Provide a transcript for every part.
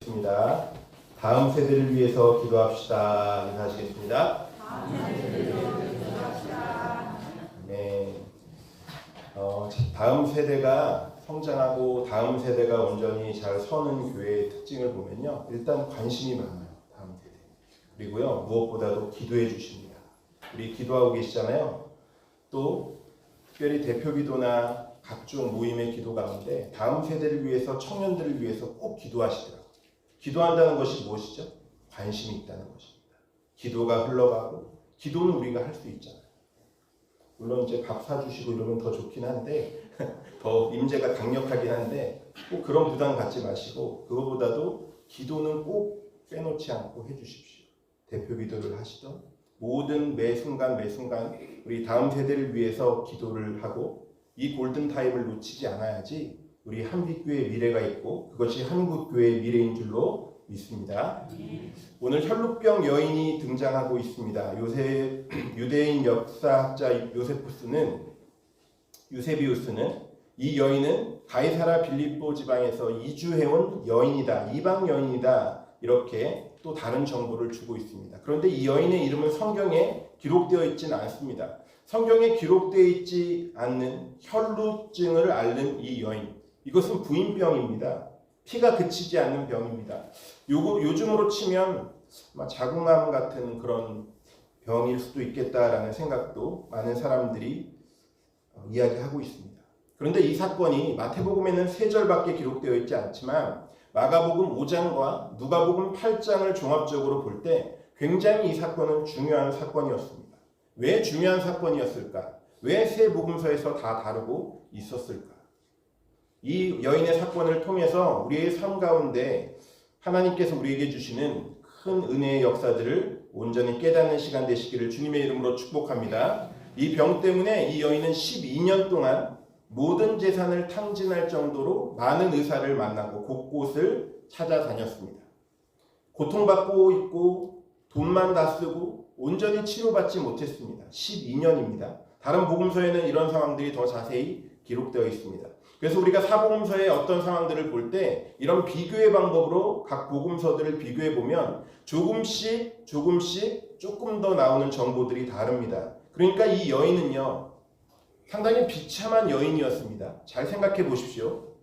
하시겠습니다. 다음 세대를 위해서 기도합시다. 인사하시겠습니다. 네. 다음 세대가 성장하고 다음 세대가 온전히 잘 서는 교회의 특징을 보면요, 일단 관심이 많아요. 다음 세대. 그리고요, 무엇보다도 기도해 주십니다. 우리 기도하고 계시잖아요. 또 특별히 대표 기도나 각종 모임의 기도 가운데 다음 세대를 위해서, 청년들을 위해서 꼭 기도하시더라고요. 기도한다는 것이 무엇이죠? 관심이 있다는 것입니다. 기도가 흘러가고 기도는 우리가 할 수 있잖아요. 물론 이제 밥 사주시고 이러면 더 좋긴 한데 더 임재가 강력하긴 한데 꼭 그런 부담 갖지 마시고 그거보다도 기도는 꼭 빼놓지 않고 해주십시오. 대표 기도를 하시던 모든 매 순간 우리 다음 세대를 위해서 기도를 하고 이 골든타임을 놓치지 않아야지 우리 한빛교회의 미래가 있고 그것이 한국교회의 미래인 줄로 믿습니다. 오늘 혈루병 여인이 등장하고 있습니다. 요새 유대인 역사학자 유세비우스는 이 여인은 가이사라 빌립보 지방에서 이주해온 여인이다, 이방 여인이다, 이렇게 또 다른 정보를 주고 있습니다. 그런데 이 여인의 이름은 성경에 기록되어 있지는 않습니다. 성경에 기록되어 있지 않는 혈루증을 앓는 이 여인, 이것은 부인병입니다. 피가 그치지 않는 병입니다. 요즘으로 치면 자궁암 같은 그런 병일 수도 있겠다라는 생각도 많은 사람들이 이야기하고 있습니다. 그런데 이 사건이 마태복음에는 3절밖에 기록되어 있지 않지만 마가복음 5장과 누가복음 8장을 종합적으로 볼 때 굉장히 이 사건은 중요한 사건이었습니다. 왜 중요한 사건이었을까? 왜 세 복음서에서 다 다루고 있었을까? 이 여인의 사건을 통해서 우리의 삶 가운데 하나님께서 우리에게 주시는 큰 은혜의 역사들을 온전히 깨닫는 시간 되시기를 주님의 이름으로 축복합니다. 이 병 때문에 이 여인은 12년 동안 모든 재산을 탕진할 정도로 많은 의사를 만나고 곳곳을 찾아다녔습니다. 고통받고 있고 돈만 다 쓰고 온전히 치료받지 못했습니다. 12년입니다. 다른 복음서에는 이런 상황들이 더 자세히 기록되어 있습니다. 그래서 우리가 사복음서의 어떤 상황들을 볼 때 이런 비교의 방법으로 각 복음서들을 비교해 보면 조금씩 조금 더 나오는 정보들이 다릅니다. 그러니까 이 여인은요, 상당히 비참한 여인이었습니다. 잘 생각해 보십시오.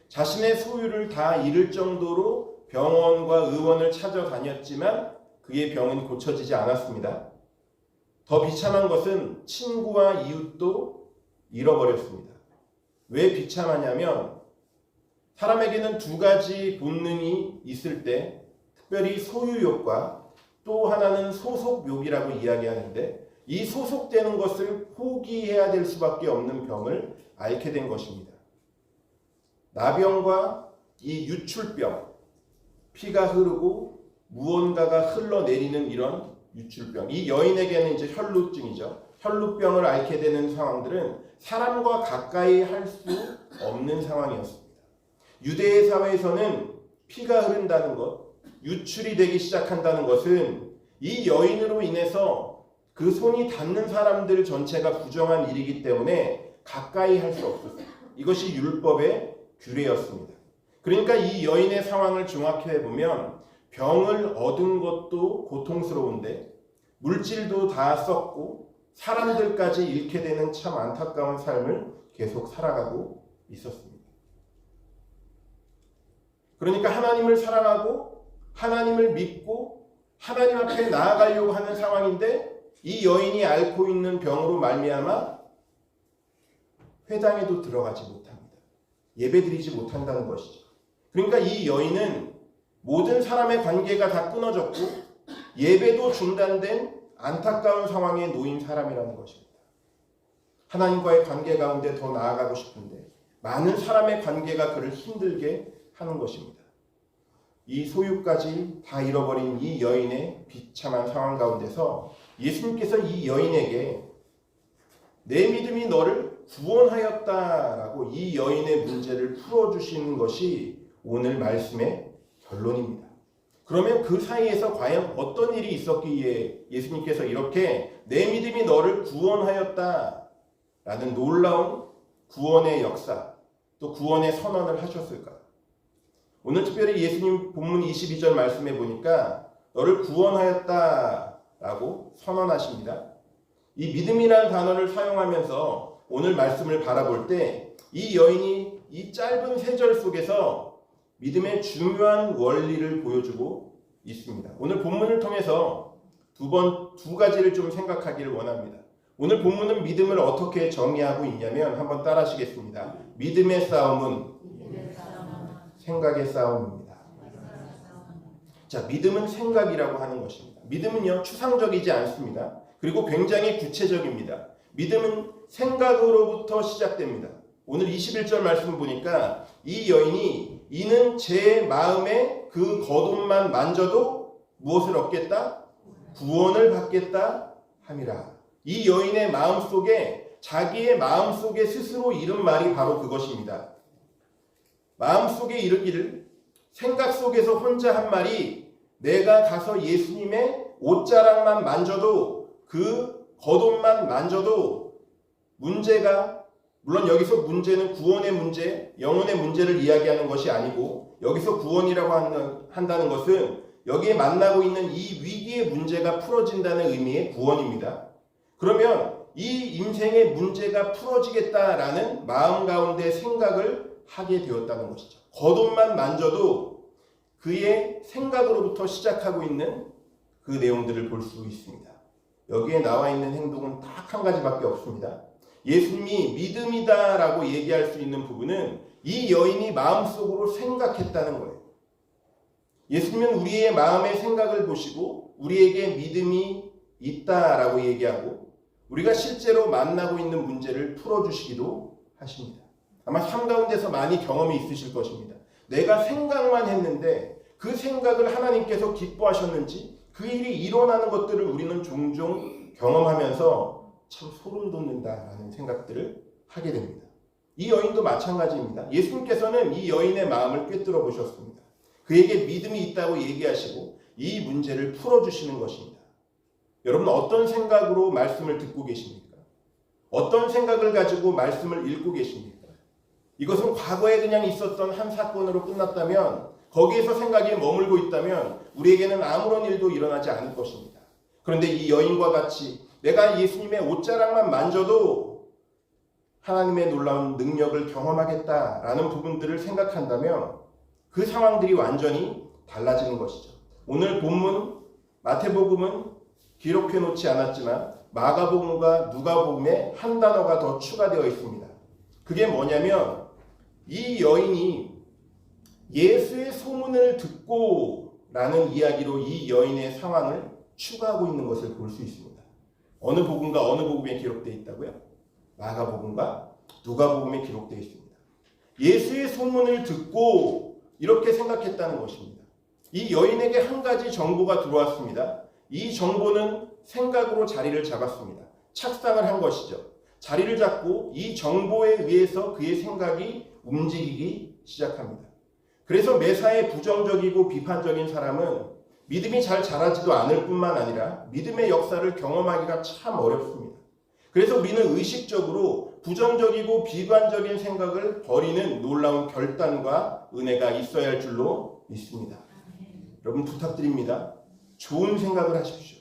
자신의 소유를 다 잃을 정도로 병원과 의원을 찾아다녔지만 그의 병은 고쳐지지 않았습니다. 더 비참한 것은 친구와 이웃도 잃어버렸습니다. 왜 비참하냐면 사람에게는 두 가지 본능이 있을 때 특별히 소유욕과 또 하나는 소속욕이라고 이야기하는데 이 소속되는 것을 포기해야 될 수밖에 없는 병을 앓게 된 것입니다. 나병과 이 유출병, 피가 흐르고 무언가가 흘러내리는 이런 유출병, 이 여인에게는 이제 혈루증이죠. 혈루병을 앓게 되는 상황들은 사람과 가까이 할 수 없는 상황이었습니다. 유대의 사회에서는 피가 흐른다는 것, 유출이 되기 시작한다는 것은 이 여인으로 인해서 그 손이 닿는 사람들 전체가 부정한 일이기 때문에 가까이 할 수 없었어요. 이것이 율법의 규례였습니다. 그러니까 이 여인의 상황을 종합해 보면 병을 얻은 것도 고통스러운데 물질도 다 썼고 사람들까지 잃게 되는 참 안타까운 삶을 계속 살아가고 있었습니다. 그러니까 하나님을 사랑하고 하나님을 믿고 하나님 앞에 나아가려고 하는 상황인데 이 여인이 앓고 있는 병으로 말미암아 회당에도 들어가지 못합니다. 예배드리지 못한다는 것이죠. 그러니까 이 여인은 모든 사람의 관계가 다 끊어졌고 예배도 중단된 안타까운 상황에 놓인 사람이라는 것입니다. 하나님과의 관계 가운데 더 나아가고 싶은데 많은 사람의 관계가 그를 힘들게 하는 것입니다. 이 소유까지 다 잃어버린 이 여인의 비참한 상황 가운데서 예수님께서 이 여인에게 내 믿음이 너를 구원하였다라고 이 여인의 문제를 풀어주시는 것이 오늘 말씀의 결론입니다. 그러면 그 사이에서 과연 어떤 일이 있었기에 예수님께서 이렇게 내 믿음이 너를 구원하였다라는 놀라운 구원의 역사, 또 구원의 선언을 하셨을까? 오늘 특별히 예수님 본문 22절 말씀해 보니까 너를 구원하였다 라고 선언하십니다. 이 믿음이라는 단어를 사용하면서 오늘 말씀을 바라볼 때 이 여인이 이 짧은 세 절 속에서 믿음의 중요한 원리를 보여주고 있습니다. 오늘 본문을 통해서 두 가지를 좀 생각하기를 원합니다. 오늘 본문은 믿음을 어떻게 정의하고 있냐면 한번 따라하시겠습니다. 믿음의 싸움은 생각의 싸움입니다. 자, 믿음은 생각이라고 하는 것입니다. 믿음은요, 추상적이지 않습니다. 그리고 굉장히 구체적입니다. 믿음은 생각으로부터 시작됩니다. 오늘 21절 말씀을 보니까 이 여인이 이는 제 마음에 그 겉옷만 만져도 무엇을 얻겠다? 구원을 받겠다 함이라. 이 여인의 마음속에 자기의 마음속에 스스로 이른 말이 바로 그것입니다. 마음속에 이르기를 생각 속에서 혼자 한 말이 내가 가서 예수님의 옷자락만 만져도 그 겉옷만 만져도 문제가 물론 여기서 문제는 구원의 문제, 영혼의 문제를 이야기하는 것이 아니고 여기서 구원이라고 한다는 것은 여기에 만나고 있는 이 위기의 문제가 풀어진다는 의미의 구원입니다. 그러면 이 인생의 문제가 풀어지겠다라는 마음 가운데 생각을 하게 되었다는 것이죠. 겉옷만 만져도 그의 생각으로부터 시작하고 있는 그 내용들을 볼 수 있습니다. 여기에 나와 있는 행동은 딱 한 가지밖에 없습니다. 예수님이 믿음이다라고 얘기할 수 있는 부분은 이 여인이 마음속으로 생각했다는 거예요. 예수님은 우리의 마음의 생각을 보시고 우리에게 믿음이 있다라고 얘기하고 우리가 실제로 만나고 있는 문제를 풀어주시기도 하십니다. 아마 삶 가운데서 많이 경험이 있으실 것입니다. 내가 생각만 했는데 그 생각을 하나님께서 기뻐하셨는지 그 일이 일어나는 것들을 우리는 종종 경험하면서 참 소름 돋는다라는 생각들을 하게 됩니다. 이 여인도 마찬가지입니다. 예수님께서는 이 여인의 마음을 꿰뚫어 보셨습니다. 그에게 믿음이 있다고 얘기하시고 이 문제를 풀어주시는 것입니다. 여러분 어떤 생각으로 말씀을 듣고 계십니까? 어떤 생각을 가지고 말씀을 읽고 계십니까? 이것은 과거에 그냥 있었던 한 사건으로 끝났다면 거기에서 생각이 머물고 있다면 우리에게는 아무런 일도 일어나지 않을 것입니다. 그런데 이 여인과 같이 내가 예수님의 옷자락만 만져도 하나님의 놀라운 능력을 경험하겠다라는 부분들을 생각한다면 그 상황들이 완전히 달라지는 것이죠. 오늘 본문 마태복음은 기록해 놓지 않았지만 마가복음과 누가복음에 한 단어가 더 추가되어 있습니다. 그게 뭐냐면 이 여인이 예수의 소문을 듣고 라는 이야기로 이 여인의 상황을 추가하고 있는 것을 볼 수 있습니다. 어느 복음과 어느 복음에 기록되어 있다고요? 마가복음과 누가복음에 기록되어 있습니다. 예수의 소문을 듣고 이렇게 생각했다는 것입니다. 이 여인에게 한 가지 정보가 들어왔습니다. 이 정보는 생각으로 자리를 잡았습니다. 착상을 한 것이죠. 자리를 잡고 이 정보에 의해서 그의 생각이 움직이기 시작합니다. 그래서 매사에 부정적이고 비판적인 사람은 믿음이 잘 자라지도 않을 뿐만 아니라 믿음의 역사를 경험하기가 참 어렵습니다. 그래서 우리는 의식적으로 부정적이고 비관적인 생각을 버리는 놀라운 결단과 은혜가 있어야 할 줄로 믿습니다. 여러분 부탁드립니다. 좋은 생각을 하십시오.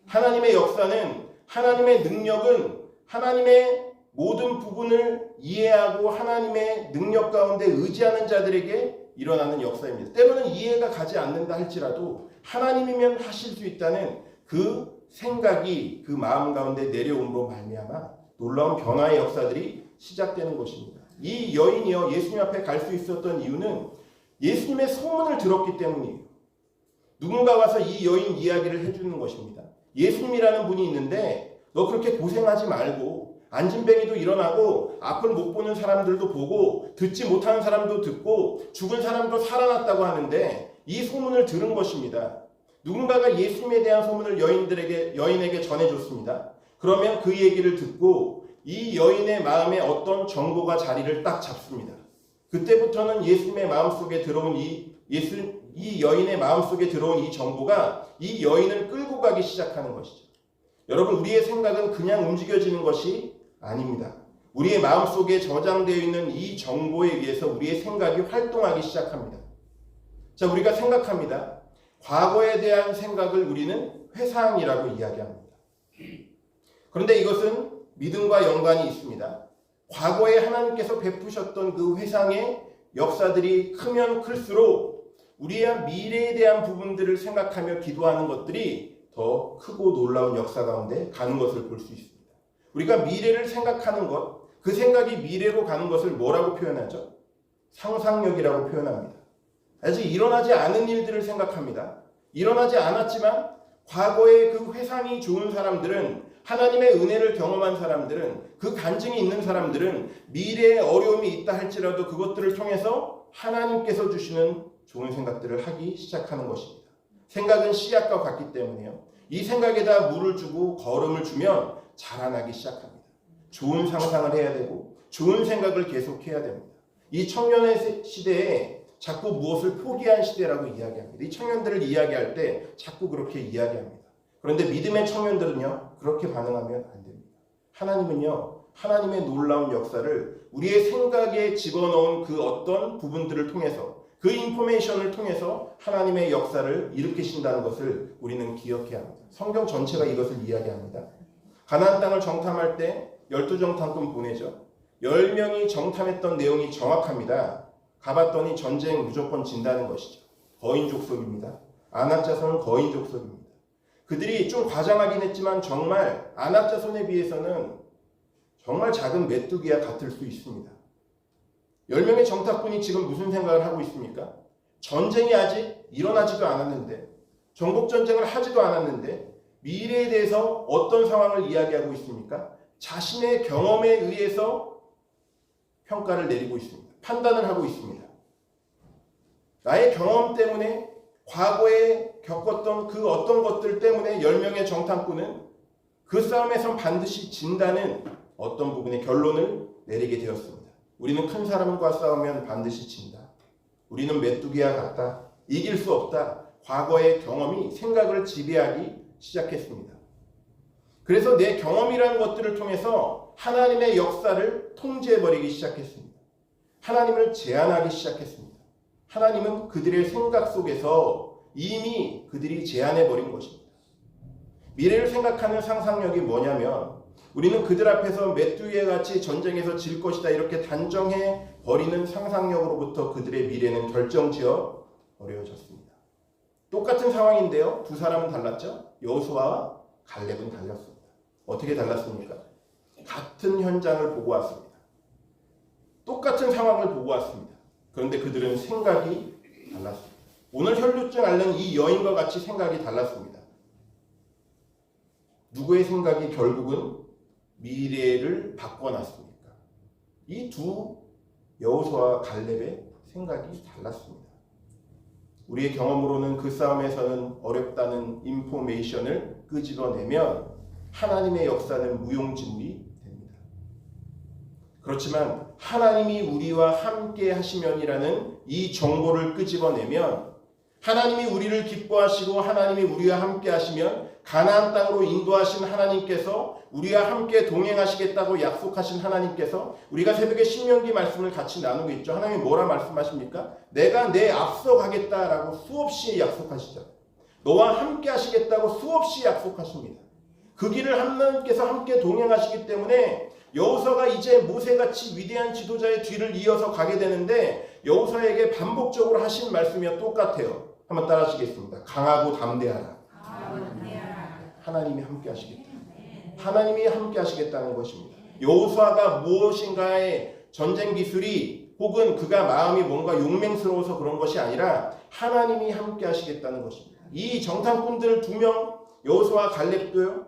하나님의 역사는 하나님의 능력은 하나님의 모든 부분을 이해하고 하나님의 능력 가운데 의지하는 자들에게 일어나는 역사입니다. 때로는 이해가 가지 않는다 할지라도 하나님이면 하실 수 있다는 그 생각이 그 마음 가운데 내려옴으로 말미암아 놀라운 변화의 역사들이 시작되는 것입니다. 이 여인이요 예수님 앞에 갈 수 있었던 이유는 예수님의 소문을 들었기 때문이에요. 누군가 와서 이 여인 이야기를 해주는 것입니다. 예수님이라는 분이 있는데 너 그렇게 고생하지 말고 안진뱅이도 일어나고 앞을 못 보는 사람들도 보고 듣지 못하는 사람도 듣고 죽은 사람도 살아났다고 하는데 이 소문을 들은 것입니다. 누군가가 예수님에 대한 소문을 여인에게 전해줬습니다. 그러면 그 얘기를 듣고 이 여인의 마음에 어떤 정보가 자리를 딱 잡습니다. 그때부터는 예수님의 마음속에 들어온 이 여인의 마음속에 들어온 이 정보가 이 여인을 끌고 가기 시작하는 것이죠. 여러분 우리의 생각은 그냥 움직여지는 것이 아닙니다. 우리의 마음속에 저장되어 있는 이 정보에 의해서 우리의 생각이 활동하기 시작합니다. 자, 우리가 생각합니다. 과거에 대한 생각을 우리는 회상이라고 이야기합니다. 그런데 이것은 믿음과 연관이 있습니다. 과거에 하나님께서 베푸셨던 그 회상의 역사들이 크면 클수록 우리의 미래에 대한 부분들을 생각하며 기도하는 것들이 더 크고 놀라운 역사 가운데 가는 것을 볼 수 있습니다. 우리가 미래를 생각하는 것, 그 생각이 미래로 가는 것을 뭐라고 표현하죠? 상상력이라고 표현합니다. 아직 일어나지 않은 일들을 생각합니다. 일어나지 않았지만 과거의 그 회상이 좋은 사람들은, 하나님의 은혜를 경험한 사람들은, 그 간증이 있는 사람들은 미래에 어려움이 있다 할지라도 그것들을 통해서 하나님께서 주시는 좋은 생각들을 하기 시작하는 것입니다. 생각은 씨앗과 같기 때문에요. 이 생각에다 물을 주고 거름을 주면 자라나기 시작합니다. 좋은 상상을 해야 되고 좋은 생각을 계속해야 됩니다. 이 청년의 시대에 자꾸 무엇을 포기한 시대라고 이야기합니다. 이 청년들을 이야기할 때 자꾸 그렇게 이야기합니다. 그런데 믿음의 청년들은요, 그렇게 반응하면 안 됩니다. 하나님은요, 하나님의 놀라운 역사를 우리의 생각에 집어넣은 그 어떤 부분들을 통해서, 그 인포메이션을 통해서 하나님의 역사를 일으키신다는 것을 우리는 기억해야 합니다. 성경 전체가 이것을 이야기합니다. 가나안 땅을 정탐할 때 12정탐꾼 보내죠. 10명이 정탐했던 내용이 정확합니다. 가봤더니 전쟁 무조건 진다는 것이죠. 거인 족속입니다. 아낙 자손은 거인 족속입니다. 그들이 좀 과장하긴 했지만 정말 아낙 자손에 비해서는 정말 작은 메뚜기와 같을 수 있습니다. 10명의 정탐꾼이 지금 무슨 생각을 하고 있습니까? 전쟁이 아직 일어나지도 않았는데, 정복전쟁을 하지도 않았는데 미래에 대해서 어떤 상황을 이야기하고 있습니까? 자신의 경험에 의해서 평가를 내리고 있습니다. 판단을 하고 있습니다. 나의 경험 때문에, 과거에 겪었던 그 어떤 것들 때문에 10명의 정탐꾼은 그 싸움에선 반드시 진다는 어떤 부분의 결론을 내리게 되었습니다. 우리는 큰 사람과 싸우면 반드시 진다. 우리는 메뚜기와 같다. 이길 수 없다. 과거의 경험이 생각을 지배하기 시작했습니다. 그래서 내 경험이라는 것들을 통해서 하나님의 역사를 통제해버리기 시작했습니다. 하나님을 제한하기 시작했습니다. 하나님은 그들의 생각 속에서 이미 그들이 제한해버린 것입니다. 미래를 생각하는 상상력이 뭐냐면, 우리는 그들 앞에서 메뚜기와 같이 전쟁에서 질 것이다 이렇게 단정해버리는 상상력으로부터 그들의 미래는 결정지어 어려워졌습니다. 똑같은 상황인데요, 두 사람은 달랐죠? 여호수아와 갈렙은 달랐습니다. 어떻게 달랐습니까? 같은 현장을 보고 왔습니다. 똑같은 상황을 보고 왔습니다. 그런데 그들은 생각이 달랐습니다. 오늘 혈루증 앓는 이 여인과 같이 생각이 달랐습니다. 누구의 생각이 결국은 미래를 바꿔놨습니까? 이 두 여호수아와 갈렙의 생각이 달랐습니다. 우리의 경험으로는 그 싸움에서는 어렵다는 인포메이션을 끄집어내면 하나님의 역사는 무용지물이 됩니다. 그렇지만 하나님이 우리와 함께 하시면이라는 이 정보를 끄집어내면, 하나님이 우리를 기뻐하시고 하나님이 우리와 함께 하시면, 가나안 땅으로 인도하신 하나님께서 우리와 함께 동행하시겠다고 약속하신 하나님께서, 우리가 새벽에 신명기 말씀을 같이 나누고 있죠. 하나님이 뭐라 말씀하십니까? 내가 내 앞서 가겠다라고 수없이 약속하시죠. 너와 함께 하시겠다고 수없이 약속하십니다. 그 길을 하나님께서 함께 동행하시기 때문에 여호수아가 이제 모세같이 위대한 지도자의 뒤를 이어서 가게 되는데, 여호수아에게 반복적으로 하신 말씀이 똑같아요. 한번 따라 하시겠습니다. 강하고 담대하라. 하나님이 함께 하시겠다. 하나님이 함께 하시겠다는 것입니다. 여호수아가 무엇인가의 전쟁 기술이, 혹은 그가 마음이 뭔가 용맹스러워서 그런 것이 아니라 하나님이 함께 하시겠다는 것입니다. 이 정탐꾼들 2명, 여호수아 갈렙도요,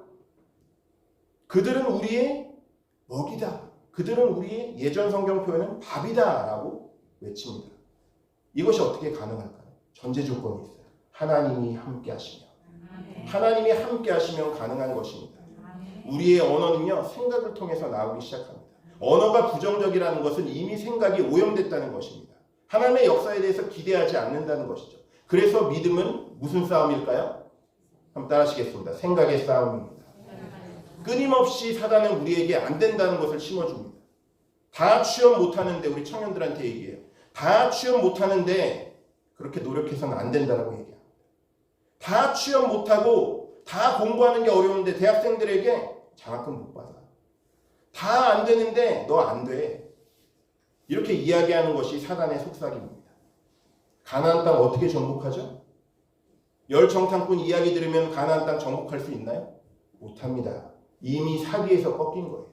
그들은 우리의 먹이다. 그들은 우리의, 예전 성경 표현은 밥이다 라고 외칩니다. 이것이 어떻게 가능할까요? 전제 조건이 있어요. 하나님이 함께 하시면. 하나님이 함께 하시면 가능한 것입니다. 우리의 언어는요, 생각을 통해서 나오기 시작합니다. 언어가 부정적이라는 것은 이미 생각이 오염됐다는 것입니다. 하나님의 역사에 대해서 기대하지 않는다는 것이죠. 그래서 믿음은 무슨 싸움일까요? 한번 따라 하시겠습니다. 생각의 싸움입니다. 끊임없이 사단은 우리에게 안 된다는 것을 심어줍니다. 다 취업 못하는데, 우리 청년들한테 얘기해요. 다 취업 못하는데 그렇게 노력해서는 안 된다라고 얘기합니다. 다 취업 못하고 다 공부하는 게 어려운데 대학생들에게 장학금 못 받아. 다 안 되는데 너 안 돼. 이렇게 이야기하는 것이 사단의 속삭임입니다. 가나안 땅 어떻게 정복하죠? 열정탐꾼 이야기 들으면 가나안 땅 정복할 수 있나요? 못합니다. 이미 사기에서 꺾인 거예요.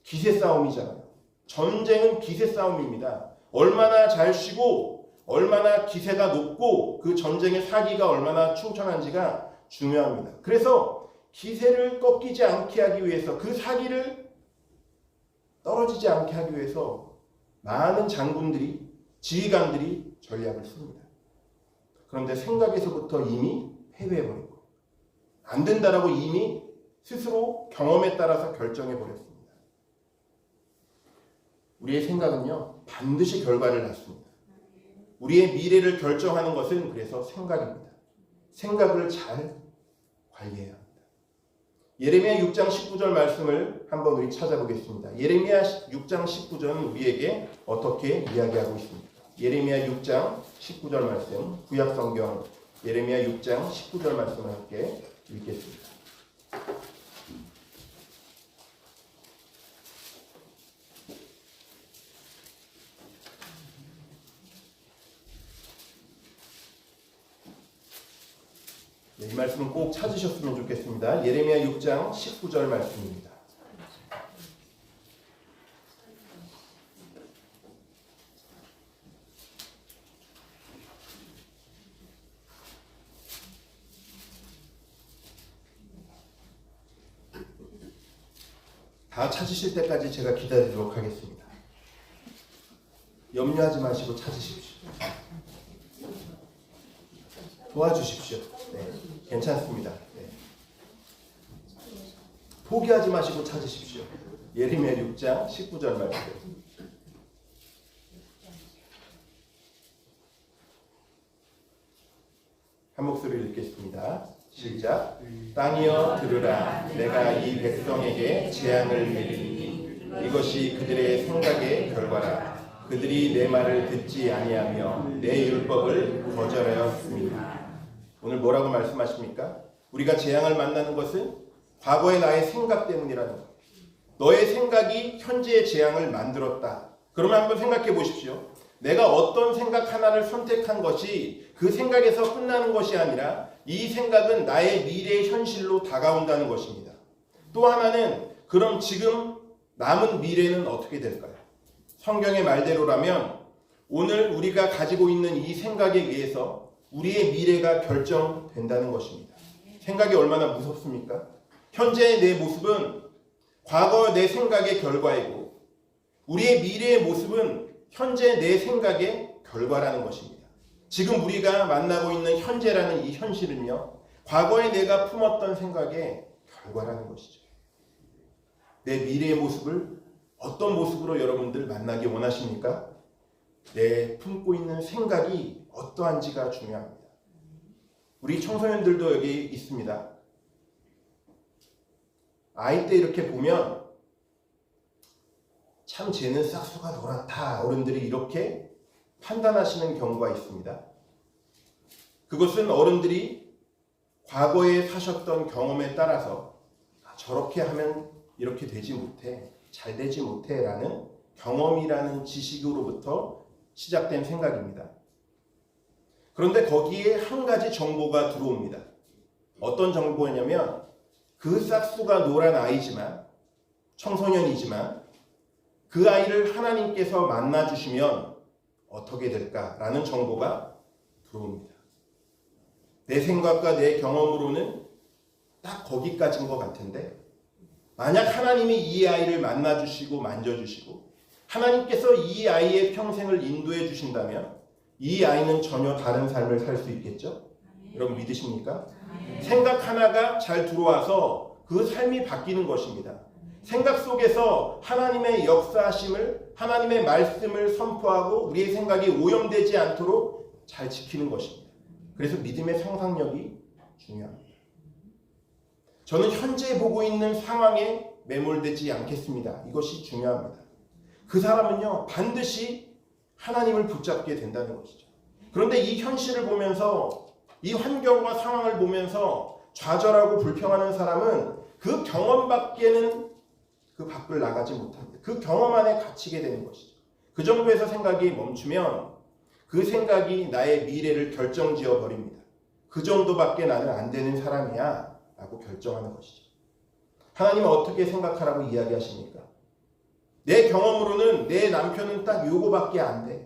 기세 싸움이잖아요. 전쟁은 기세 싸움입니다. 얼마나 잘 쉬고 얼마나 기세가 높고 그 전쟁의 사기가 얼마나 충천한지가 중요합니다. 그래서 기세를 꺾이지 않게 하기 위해서 그 사기를 떨어지지 않게 하기 위해서 많은 장군들이 지휘관들이 전략을 씁니다. 그런데 생각에서부터 이미 패배해버리고 안 된다라고 이미 스스로 경험에 따라서 결정해버렸습니다. 우리의 생각은요 반드시 결과를 낳습니다. 우리의 미래를 결정하는 것은 그래서 생각입니다. 생각을 잘 관리해야 합니다. 예레미야 6장 19절 말씀을 한번 우리 찾아보겠습니다. 예레미야 6장 19절은 우리에게 어떻게 이야기하고 있습니까? 예레미야 6장 19절 말씀, 구약성경 예레미야 6장 19절 말씀을 함께 읽겠습니다. 이 말씀은 꼭 찾으셨으면 좋겠습니다. 예레미야 6장 19절 말씀입니다. 다 찾으실 때까지 제가 기다리도록 하겠습니다. 염려하지 마시고 찾으십시오. 도와주십시오. 네, 괜찮습니다. 네. 포기하지 마시고 찾으십시오. 예레미야 6장 19절 말씀. 한 목소리를 읽겠습니다. 시작. 땅이여 들으라. 내가 이 백성에게 재앙을 내리니 이것이 그들의 생각의 결과라. 그들이 내 말을 듣지 아니하며 내 율법을 거절하였습니다. 오늘 뭐라고 말씀하십니까? 우리가 재앙을 만나는 것은 과거의 나의 생각 때문이라는 거예요. 너의 생각이 현재의 재앙을 만들었다. 그러면 한번 생각해 보십시오. 내가 어떤 생각 하나를 선택한 것이 그 생각에서 끝나는 것이 아니라 이 생각은 나의 미래의 현실로 다가온다는 것입니다. 또 하나는 그럼 지금 남은 미래는 어떻게 될까요? 성경의 말대로라면 오늘 우리가 가지고 있는 이 생각에 의해서 우리의 미래가 결정된다는 것입니다. 생각이 얼마나 무섭습니까? 현재의 내 모습은 과거 내 생각의 결과이고 우리의 미래의 모습은 현재 내 생각의 결과라는 것입니다. 지금 우리가 만나고 있는 현재라는 이 현실은요, 과거에 내가 품었던 생각의 결과라는 것이죠. 내 미래의 모습을 어떤 모습으로 여러분들 만나기 원하십니까? 내 품고 있는 생각이 어떠한지가 중요합니다. 우리 청소년들도 여기 있습니다. 아이 때 이렇게 보면 참 쟤는 싹수가 노랗다. 어른들이 이렇게 판단하시는 경우가 있습니다. 그것은 어른들이 과거에 사셨던 경험에 따라서 저렇게 하면 이렇게 되지 못해, 잘 되지 못해 라는 경험이라는 지식으로부터 시작된 생각입니다. 그런데 거기에 한 가지 정보가 들어옵니다. 어떤 정보냐면 그 싹수가 노란 아이지만, 청소년이지만 그 아이를 하나님께서 만나주시면 어떻게 될까라는 정보가 들어옵니다. 내 생각과 내 경험으로는 딱 거기까지인 것 같은데 만약 하나님이 이 아이를 만나주시고 만져주시고 하나님께서 이 아이의 평생을 인도해 주신다면 이 아이는 전혀 다른 삶을 살 수 있겠죠? 여러분 믿으십니까? 생각 하나가 잘 들어와서 그 삶이 바뀌는 것입니다. 생각 속에서 하나님의 역사하심을, 하나님의 말씀을 선포하고 우리의 생각이 오염되지 않도록 잘 지키는 것입니다. 그래서 믿음의 상상력이 중요합니다. 저는 현재 보고 있는 상황에 매몰되지 않겠습니다. 이것이 중요합니다. 그 사람은요 반드시 하나님을 붙잡게 된다는 것이죠. 그런데 이 현실을 보면서, 이 환경과 상황을 보면서 좌절하고 불평하는 사람은 그 경험밖에는 그 밖을 나가지 못합니다. 그 경험 안에 갇히게 되는 것이죠. 그 정도에서 생각이 멈추면 그 생각이 나의 미래를 결정지어 버립니다. 그 정도밖에 나는 안 되는 사람이야 라고 결정하는 것이죠. 하나님은 어떻게 생각하라고 이야기하십니까? 내 경험으로는 내 남편은 딱 요거밖에 안 돼.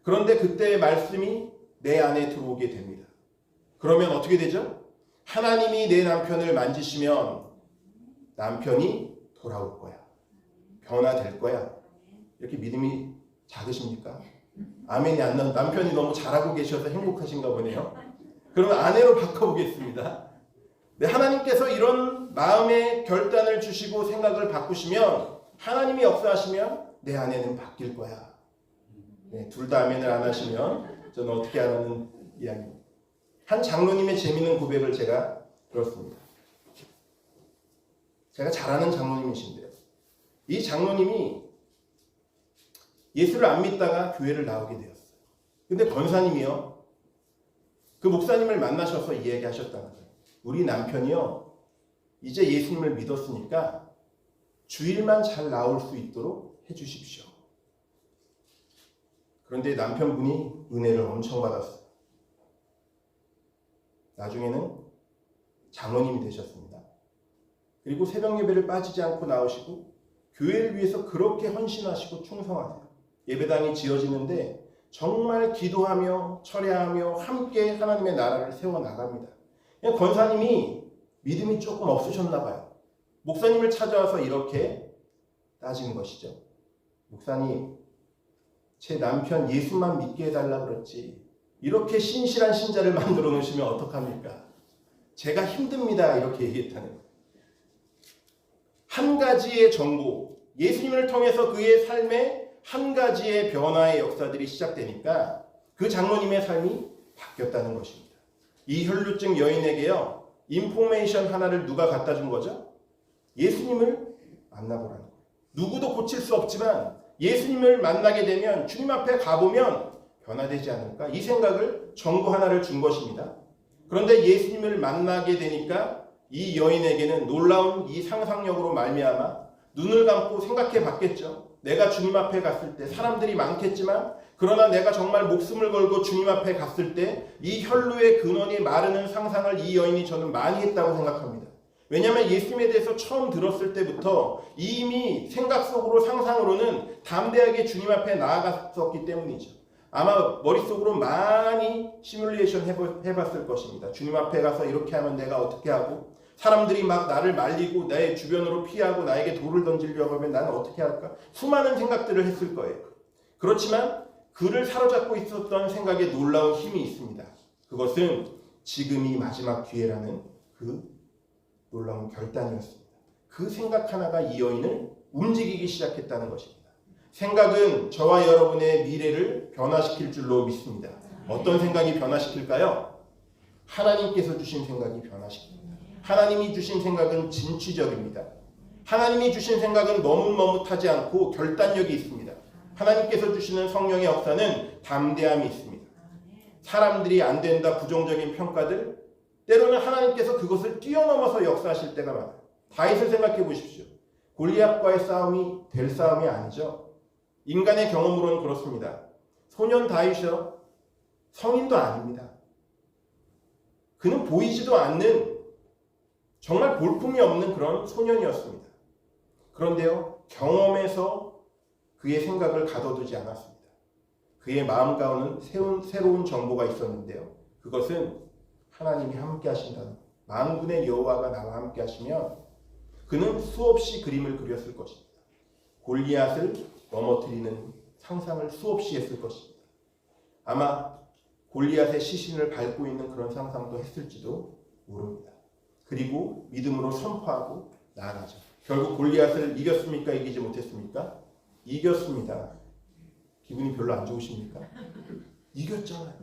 그런데 그때의 말씀이 내 안에 들어오게 됩니다. 그러면 어떻게 되죠? 하나님이 내 남편을 만지시면 남편이 돌아올 거야. 변화될 거야. 이렇게 믿음이 작으십니까? 아멘이 안 나온 남편이 너무 잘하고 계셔서 행복하신가 보네요. 그러면 아내로 바꿔보겠습니다. 네, 하나님께서 이런 마음의 결단을 주시고 생각을 바꾸시면, 하나님이 역사하시면 내 아내는 바뀔 거야. 네, 둘 다 아멘을 안 하시면 저는 어떻게 하라는 이야기입니다. 한 장로님의 재미있는 고백을 제가 들었습니다. 제가 잘 아는 장로님이신데요. 이 장로님이 예수를 안 믿다가 교회를 나오게 되었어요. 근데 권사님이요, 그 목사님을 만나셔서 이야기하셨다는 거예요. 우리 남편이요, 이제 예수님을 믿었으니까 주일만 잘 나올 수 있도록 해주십시오. 그런데 남편분이 은혜를 엄청 받았어요. 나중에는 장로님이 되셨습니다. 그리고 새벽 예배를 빠지지 않고 나오시고 교회를 위해서 그렇게 헌신하시고 충성하세요. 예배당이 지어지는데 정말 기도하며 철야하며 함께 하나님의 나라를 세워나갑니다. 그냥 권사님이 믿음이 조금 없으셨나 봐요. 목사님을 찾아와서 이렇게 따진 것이죠. 목사님, 제 남편 예수만 믿게 해달라 그랬지, 이렇게 신실한 신자를 만들어 놓으시면 어떡합니까? 제가 힘듭니다. 이렇게 얘기했다는 거예요. 한 가지의 정보, 예수님을 통해서 그의 삶에 한 가지의 변화의 역사들이 시작되니까 그 장로님의 삶이 바뀌었다는 것입니다. 이 혈루증 여인에게요, 인포메이션 하나를 누가 갖다 준 거죠? 예수님을 만나보라는 거예요. 누구도 고칠 수 없지만 예수님을 만나게 되면, 주님 앞에 가보면 변화되지 않을까? 이 생각을 정보 하나를 준 것입니다. 그런데 예수님을 만나게 되니까 이 여인에게는 놀라운 이 상상력으로 말미암아 눈을 감고 생각해 봤겠죠. 내가 주님 앞에 갔을 때 사람들이 많겠지만, 그러나 내가 정말 목숨을 걸고 주님 앞에 갔을 때 이 혈루의 근원이 마르는 상상을 이 여인이 저는 많이 했다고 생각합니다. 왜냐하면 예수님에 대해서 처음 들었을 때부터 이미 생각 속으로, 상상으로는 담대하게 주님 앞에 나아갔었기 때문이죠. 아마 머릿속으로 많이 시뮬레이션 해봤을 것입니다. 주님 앞에 가서 이렇게 하면 내가 어떻게 하고, 사람들이 막 나를 말리고 내 주변으로 피하고 나에게 돌을 던지려고 하면 나는 어떻게 할까? 수많은 생각들을 했을 거예요. 그렇지만 그를 사로잡고 있었던 생각에 놀라운 힘이 있습니다. 그것은 지금이 마지막 기회라는 그 놀라운 결단이었습니다. 그 생각 하나가 이 여인을 움직이기 시작했다는 것입니다. 생각은 저와 여러분의 미래를 변화시킬 줄로 믿습니다. 어떤 생각이 변화시킬까요? 하나님께서 주신 생각이 변화시킵니다. 하나님이 주신 생각은 진취적입니다. 하나님이 주신 생각은 머뭇머뭇하지 않고 결단력이 있습니다. 하나님께서 주시는 성령의 역사는 담대함이 있습니다. 사람들이 안 된다, 부정적인 평가들, 때로는 하나님께서 그것을 뛰어넘어서 역사하실 때가 많아요. 다윗을 생각해 보십시오. 골리앗과의 싸움이 될 싸움이 아니죠. 인간의 경험으로는 그렇습니다. 소년 다윗이요, 성인도 아닙니다. 그는 보이지도 않는, 정말 볼품이 없는 그런 소년이었습니다. 그런데요, 경험에서 그의 생각을 가둬두지 않았습니다. 그의 마음 가운데는 새로운 정보가 있었는데요. 그것은 하나님이 함께 하신다는 것. 만군의 여호와가 나와 함께 하시면 그는 수없이 그림을 그렸을 것입니다. 골리앗을 넘어뜨리는 상상을 수없이 했을 것입니다. 아마 골리앗의 시신을 밟고 있는 그런 상상도 했을지도 모릅니다. 그리고 믿음으로 선포하고 나아가죠. 결국 골리앗을 이겼습니까? 이기지 못했습니까? 이겼습니다. 기분이 별로 안 좋으십니까? 이겼잖아요.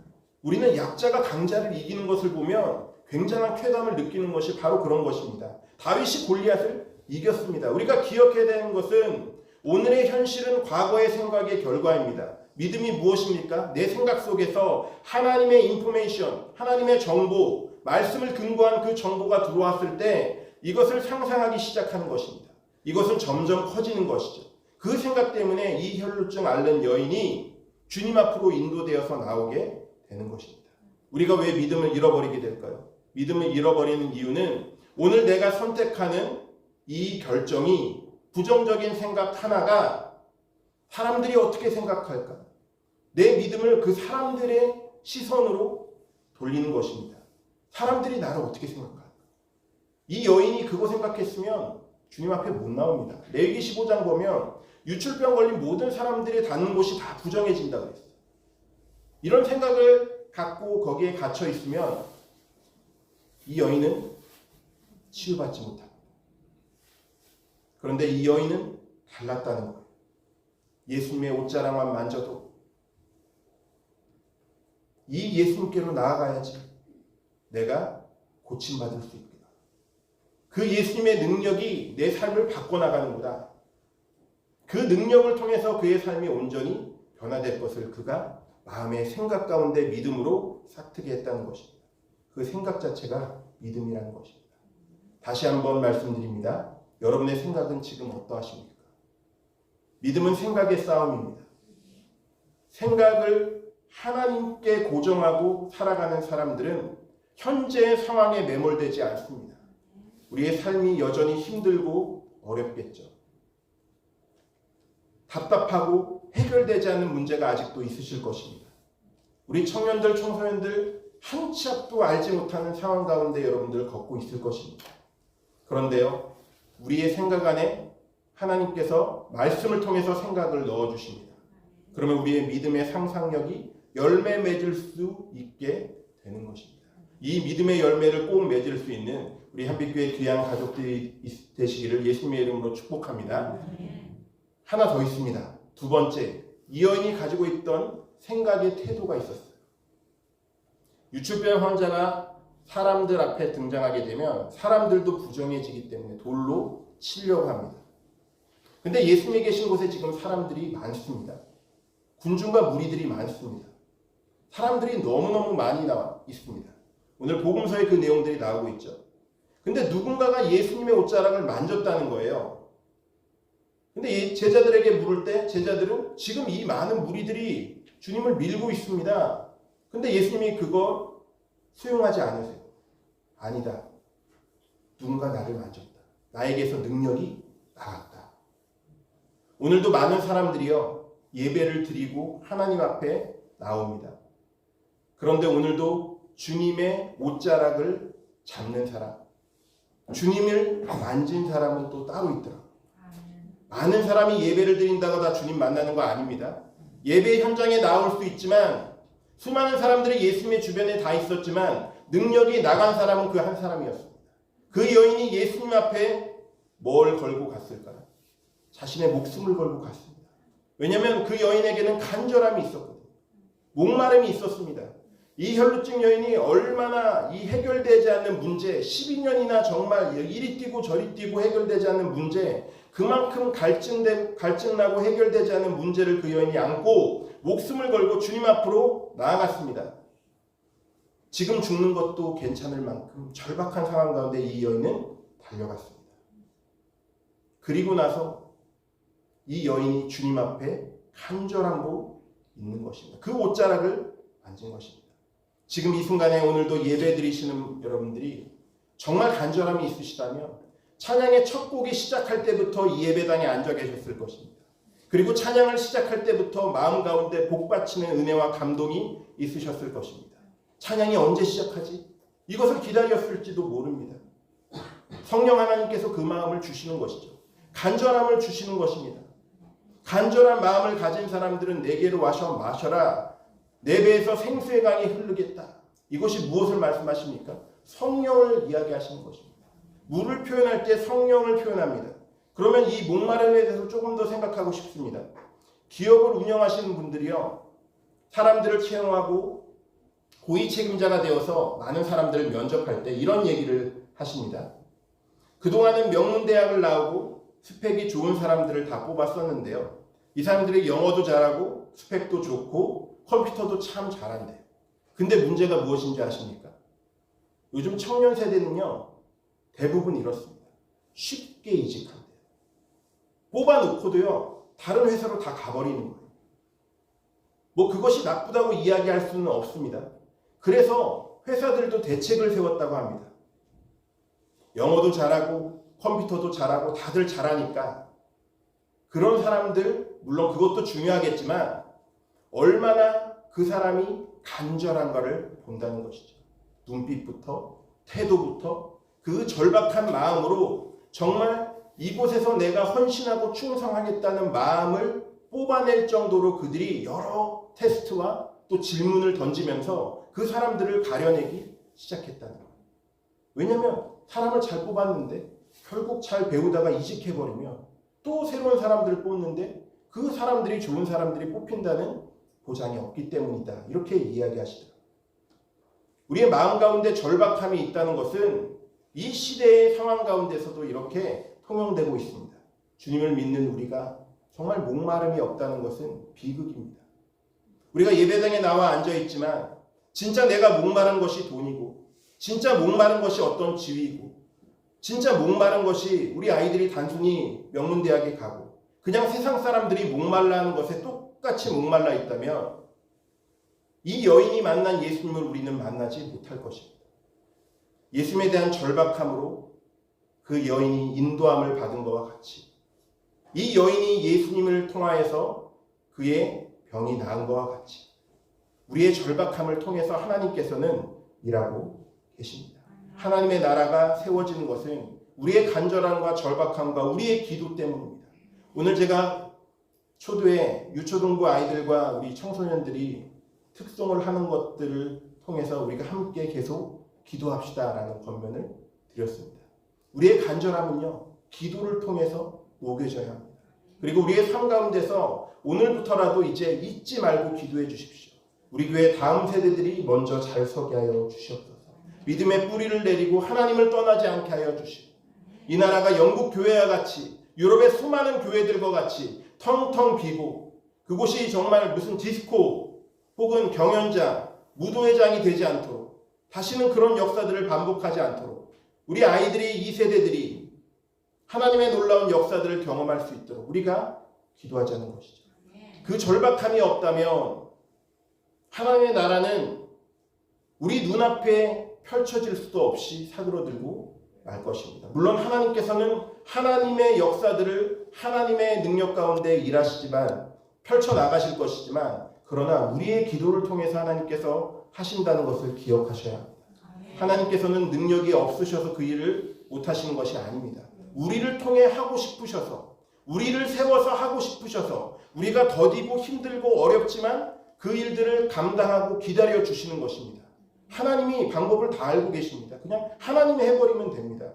우리는 약자가 강자를 이기는 것을 보면 굉장한 쾌감을 느끼는 것이 바로 그런 것입니다. 다윗이 골리앗을 이겼습니다. 우리가 기억해야 되는 것은 오늘의 현실은 과거의 생각의 결과입니다. 믿음이 무엇입니까? 내 생각 속에서 하나님의 인포메이션, 하나님의 정보, 말씀을 근거한 그 정보가 들어왔을 때 이것을 상상하기 시작하는 것입니다. 이것은 점점 커지는 것이죠. 그 생각 때문에 이 혈루증 앓는 여인이 주님 앞으로 인도되어서 나오게 되는 것입니다. 우리가 왜 믿음을 잃어버리게 될까요? 믿음을 잃어버리는 이유는 오늘 내가 선택하는 이 결정이 부정적인 생각 하나가 사람들이 어떻게 생각할까? 내 믿음을 그 사람들의 시선으로 돌리는 것입니다. 사람들이 나를 어떻게 생각할까? 이 여인이 그거 생각했으면 주님 앞에 못 나옵니다. 레위기 15장 보면 유출병 걸린 모든 사람들이 닿는 곳이 다 부정해진다고 했어요. 이런 생각을 갖고 거기에 갇혀 있으면 이 여인은 치유받지 못합니다. 그런데 이 여인은 달랐다는 거예요. 예수님의 옷자락만 만져도 이 예수님께로 나아가야지 내가 고침받을 수 있구나. 그 예수님의 능력이 내 삶을 바꿔나가는구나. 그 능력을 통해서 그의 삶이 온전히 변화될 것을 그가 마음의 생각 가운데 믿음으로 싹트게 했다는 것입니다. 그 생각 자체가 믿음이라는 것입니다. 다시 한번 말씀드립니다. 여러분의 생각은 지금 어떠하십니까? 믿음은 생각의 싸움입니다. 생각을 하나님께 고정하고 살아가는 사람들은 현재의 상황에 매몰되지 않습니다. 우리의 삶이 여전히 힘들고 어렵겠죠. 답답하고 해결되지 않는 문제가 아직도 있으실 것입니다. 우리 청년들, 청소년들 한 치 앞도 알지 못하는 상황 가운데 여러분들 걷고 있을 것입니다. 그런데요, 우리의 생각 안에 하나님께서 말씀을 통해서 생각을 넣어주십니다. 그러면 우리의 믿음의 상상력이 열매 맺을 수 있게 되는 것입니다. 이 믿음의 열매를 꼭 맺을 수 있는 우리 한빛교회 귀한 가족들이 되시기를 예수님의 이름으로 축복합니다. 하나 더 있습니다. 두 번째, 이 여인이 가지고 있던 생각의 태도가 있었어요. 유출병 환자가 사람들 앞에 등장하게 되면 사람들도 부정해지기 때문에 돌로 치려고 합니다. 근데 예수님이 계신 곳에 지금 사람들이 많습니다. 군중과 무리들이 많습니다. 사람들이 너무너무 많이 나와 있습니다. 오늘 복음서에 그 내용들이 나오고 있죠. 근데 누군가가 예수님의 옷자락을 만졌다는 거예요. 근데 제자들에게 물을 때 제자들은 지금 이 많은 무리들이 주님을 밀고 있습니다. 근데 예수님이 그거 수용하지 않으세요. 아니다. 누군가 나를 만졌다. 나에게서 능력이 나갔다. 오늘도 많은 사람들이요, 예배를 드리고 하나님 앞에 나옵니다. 그런데 오늘도 주님의 옷자락을 잡는 사람, 주님을 만진 사람은 또 따로 있더라고요. 많은 사람이 예배를 드린다고 다 주님 만나는 거 아닙니다. 예배 현장에 나올 수 있지만 수많은 사람들이 예수님의 주변에 다 있었지만 능력이 나간 사람은 그 한 사람이었습니다. 그 여인이 예수님 앞에 뭘 걸고 갔을까요? 자신의 목숨을 걸고 갔습니다. 왜냐하면 그 여인에게는 간절함이 있었거든요. 목마름이 있었습니다. 이 혈루증 여인이 얼마나 이 해결되지 않는 문제, 12년이나 정말 이리 뛰고 저리 뛰고 해결되지 않는 문제, 그만큼 갈증나고 해결되지 않은 문제를 그 여인이 안고 목숨을 걸고 주님 앞으로 나아갔습니다. 지금 죽는 것도 괜찮을 만큼 절박한 상황 가운데 이 여인은 달려갔습니다. 그리고 나서 이 여인이 주님 앞에 간절함으로 있는 것입니다. 그 옷자락을 만진 것입니다. 지금 이 순간에 오늘도 예배 드리시는 여러분들이 정말 간절함이 있으시다면 찬양의 첫 곡이 시작할 때부터 이 예배당에 앉아 계셨을 것입니다. 그리고 찬양을 시작할 때부터 마음 가운데 복받치는 은혜와 감동이 있으셨을 것입니다. 찬양이 언제 시작하지? 이것을 기다렸을지도 모릅니다. 성령 하나님께서 그 마음을 주시는 것이죠. 간절함을 주시는 것입니다. 간절한 마음을 가진 사람들은 내게로 와서 마셔라. 내 배에서 생수의 강이 흐르겠다. 이것이 무엇을 말씀하십니까? 성령을 이야기하시는 것입니다. 물을 표현할 때 성령을 표현합니다. 그러면 이 목마름에 대해서 조금 더 생각하고 싶습니다. 기업을 운영하시는 분들이요, 사람들을 채용하고 고위 책임자가 되어서 많은 사람들을 면접할 때 이런 얘기를 하십니다. 그동안은 명문대학을 나오고 스펙이 좋은 사람들을 다 뽑았었는데요. 이 사람들이 영어도 잘하고 좋고 스펙도 좋고 컴퓨터도 참 잘한대요. 근데 문제가 무엇인지 아십니까? 요즘 청년 세대는요, 대부분 이렇습니다. 쉽게 이직한대요. 뽑아놓고도요, 다른 회사로 다 가버리는 거예요. 뭐 그것이 나쁘다고 이야기할 수는 없습니다. 그래서 회사들도 대책을 세웠다고 합니다. 영어도 잘하고 컴퓨터도 잘하고 다들 잘하니까 그런 사람들, 물론 그것도 중요하겠지만 얼마나 그 사람이 간절한가를 본다는 것이죠. 눈빛부터 태도부터 그 절박한 마음으로 정말 이곳에서 내가 헌신하고 충성하겠다는 마음을 뽑아낼 정도로 그들이 여러 테스트와 또 질문을 던지면서 그 사람들을 가려내기 시작했다는 거예요. 왜냐하면 사람을 잘 뽑았는데 결국 잘 배우다가 이직해버리면 또 새로운 사람들을 뽑는데 그 사람들이 좋은 사람들이 뽑힌다는 보장이 없기 때문이다. 이렇게 이야기하시더라고요. 우리의 마음 가운데 절박함이 있다는 것은 이 시대의 상황 가운데서도 이렇게 통용되고 있습니다. 주님을 믿는 우리가 정말 목마름이 없다는 것은 비극입니다. 우리가 예배당에 나와 앉아있지만 진짜 내가 목마른 것이 돈이고 진짜 목마른 것이 어떤 지위이고 진짜 목마른 것이 우리 아이들이 단순히 명문대학에 가고 그냥 세상 사람들이 목말라하는 것에 똑같이 목말라 있다면 이 여인이 만난 예수님을 우리는 만나지 못할 것입니다. 예수님에 대한 절박함으로 그 여인이 인도함을 받은 것과 같이 이 여인이 예수님을 통하여서 그의 병이 나은 것과 같이 우리의 절박함을 통해서 하나님께서는 일하고 계십니다. 하나님의 나라가 세워지는 것은 우리의 간절함과 절박함과 우리의 기도 때문입니다. 오늘 제가 초도에 유초동부 아이들과 우리 청소년들이 특송을 하는 것들을 통해서 우리가 함께 계속 기도합시다라는 권면을 드렸습니다. 우리의 간절함은요, 기도를 통해서 녹여져야 합니다. 그리고 우리의 삶 가운데서 오늘부터라도 이제 잊지 말고 기도해 주십시오. 우리 교회 다음 세대들이 먼저 잘 서게 하여 주시옵소서. 믿음의 뿌리를 내리고 하나님을 떠나지 않게 하여 주시고 이 나라가 영국 교회와 같이 유럽의 수많은 교회들과 같이 텅텅 비고 그곳이 정말 무슨 디스코 혹은 경연장, 무도회장이 되지 않도록 다시는 그런 역사들을 반복하지 않도록 우리 아이들이 이 세대들이 하나님의 놀라운 역사들을 경험할 수 있도록 우리가 기도하자는 것이죠. 그 절박함이 없다면 하나님의 나라는 우리 눈앞에 펼쳐질 수도 없이 사그러들고 말 것입니다. 물론 하나님께서는 하나님의 역사들을 하나님의 능력 가운데 일하시지만 펼쳐나가실 것이지만 그러나 우리의 기도를 통해서 하나님께서 하신다는 것을 기억하셔야 합니다. 하나님께서는 능력이 없으셔서 그 일을 못하시는 것이 아닙니다. 우리를 통해 하고 싶으셔서 우리를 세워서 하고 싶으셔서 우리가 더디고 힘들고 어렵지만 그 일들을 감당하고 기다려 주시는 것입니다. 하나님이 방법을 다 알고 계십니다. 그냥 하나님이 해버리면 됩니다.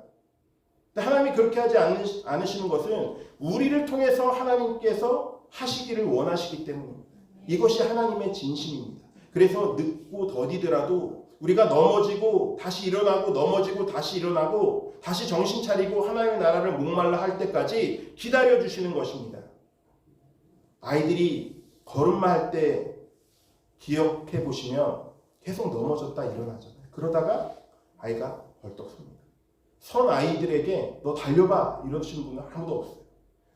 근데 하나님이 그렇게 하지 않으시는 것은 우리를 통해서 하나님께서 하시기를 원하시기 때문입니다. 이것이 하나님의 진심입니다. 그래서 늦고 더디더라도 우리가 넘어지고 다시 일어나고 넘어지고 다시 일어나고 다시 정신 차리고 하나님의 나라를 목말라 할 때까지 기다려 주시는 것입니다. 아이들이 걸음마 할 때 기억해 보시면 계속 넘어졌다 일어나잖아요. 그러다가 아이가 벌떡 섭니다. 선 아이들에게 너 달려봐 이러시는 분은 아무도 없어요.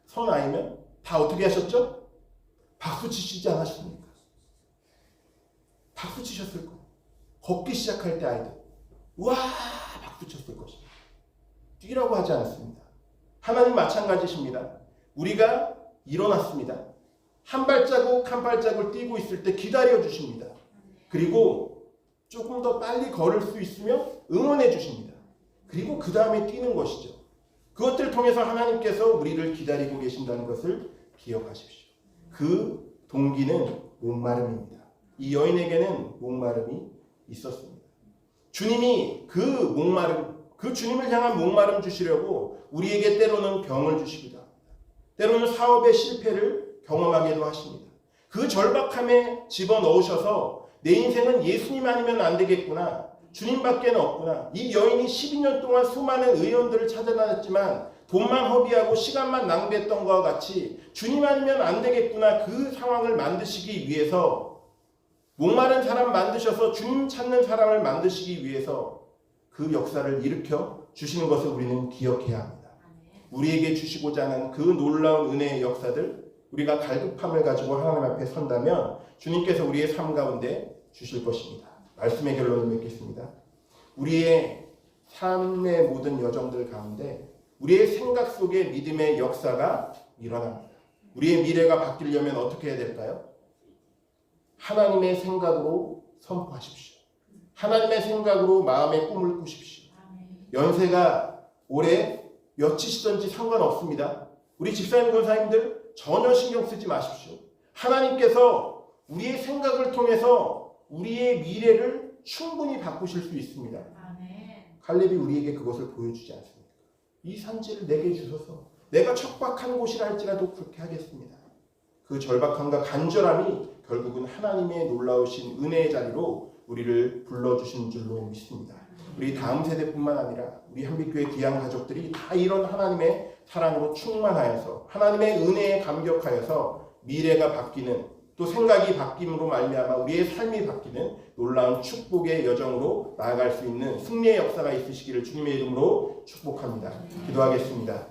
선 아이면 다 어떻게 하셨죠? 박수 치시지 않았습니까? 박수 치셨을 거예요. 걷기 시작할 때 아이들 우와 박수 쳤을 것입니다. 뛰라고 하지 않습니다. 하나님 마찬가지십니다. 우리가 일어났습니다. 한 발자국 한 발자국을 뛰고 있을 때 기다려 주십니다. 그리고 조금 더 빨리 걸을 수 있으면 응원해 주십니다. 그리고 그 다음에 뛰는 것이죠. 그것들을 통해서 하나님께서 우리를 기다리고 계신다는 것을 기억하십시오. 그 동기는 목마름입니다. 이 여인에게는 목마름이 있었습니다. 주님이 그 목마름, 그 주님을 향한 목마름 주시려고 우리에게 때로는 병을 주시기도 합니다. 때로는 사업의 실패를 경험하게도 하십니다. 그 절박함에 집어넣으셔서 내 인생은 예수님 아니면 안 되겠구나. 주님밖에는 없구나. 이 여인이 12년 동안 수많은 의원들을 찾아다녔지만 돈만 허비하고 시간만 낭비했던 것과 같이 주님 아니면 안 되겠구나 그 상황을 만드시기 위해서 목마른 사람 만드셔서 주님 찾는 사람을 만드시기 위해서 그 역사를 일으켜 주시는 것을 우리는 기억해야 합니다. 우리에게 주시고자 하는 그 놀라운 은혜의 역사들 우리가 갈급함을 가지고 하나님 앞에 선다면 주님께서 우리의 삶 가운데 주실 것입니다. 말씀의 결론을 맺겠습니다. 우리의 삶의 모든 여정들 가운데 우리의 생각 속에 믿음의 역사가 일어납니다. 우리의 미래가 바뀌려면 어떻게 해야 될까요? 하나님의 생각으로 선포하십시오. 하나님의 생각으로 마음의 꿈을 꾸십시오. 연세가 올해 몇이시든지 상관없습니다. 우리 집사님 권사님들 전혀 신경 쓰지 마십시오. 하나님께서 우리의 생각을 통해서 우리의 미래를 충분히 바꾸실 수 있습니다. 칼렙이 우리에게 그것을 보여주지 않습니까? 이 산지를 내게 주소서. 내가 척박한 곳이라 할지라도 그렇게 하겠습니다. 그 절박함과 간절함이 결국은 하나님의 놀라우신 은혜의 자리로 우리를 불러주신 줄로 믿습니다. 우리 다음 세대뿐만 아니라 우리 한빛교회 귀한 가족들이 다 이런 하나님의 사랑으로 충만하여서 하나님의 은혜에 감격하여서 미래가 바뀌는 또 생각이 바뀜으로 말미암아 우리의 삶이 바뀌는 놀라운 축복의 여정으로 나아갈 수 있는 승리의 역사가 있으시기를 주님의 이름으로 축복합니다. 기도하겠습니다.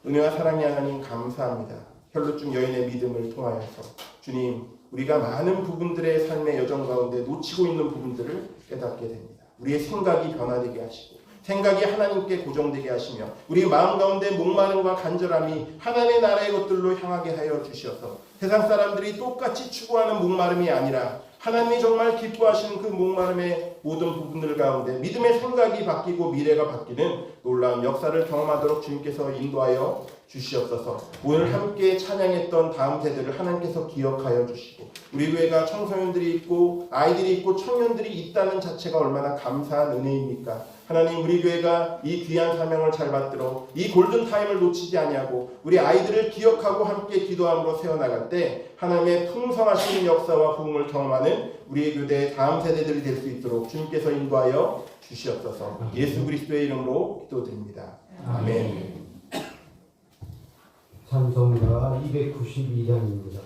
은혜와 사랑의 하나님 감사합니다. 혈루증 여인의 믿음을 통하여서 주님 우리가 많은 부분들의 삶의 여정 가운데 놓치고 있는 부분들을 깨닫게 됩니다. 우리의 생각이 변화되게 하시고 생각이 하나님께 고정되게 하시며 우리 마음 가운데 목마름과 간절함이 하나님의 나라의 것들로 향하게 하여 주셔서 세상 사람들이 똑같이 추구하는 목마름이 아니라 하나님이 정말 기뻐하시는 그 목마름의 모든 부분들 가운데 믿음의 생각이 바뀌고 미래가 바뀌는 놀라운 역사를 경험하도록 주님께서 인도하여 주시옵소서. 오늘 함께 찬양했던 다음 세대를 하나님께서 기억하여 주시고 우리 교회가 청소년들이 있고 아이들이 있고 청년들이 있다는 자체가 얼마나 감사한 은혜입니까? 하나님 우리 교회가 이 귀한 사명을 잘 받들어 이 골든타임을 놓치지 아니하고 우리 아이들을 기억하고 함께 기도함으로 세워나갈 때 하나님의 풍성하신 역사와 부흥을 경험하는 우리의 교대의 다음 세대들이 될 수 있도록 주님께서 인도하여 주시옵소서. 예수 그리스도의 이름으로 기도드립니다. 아멘. 찬송가 292장입니다.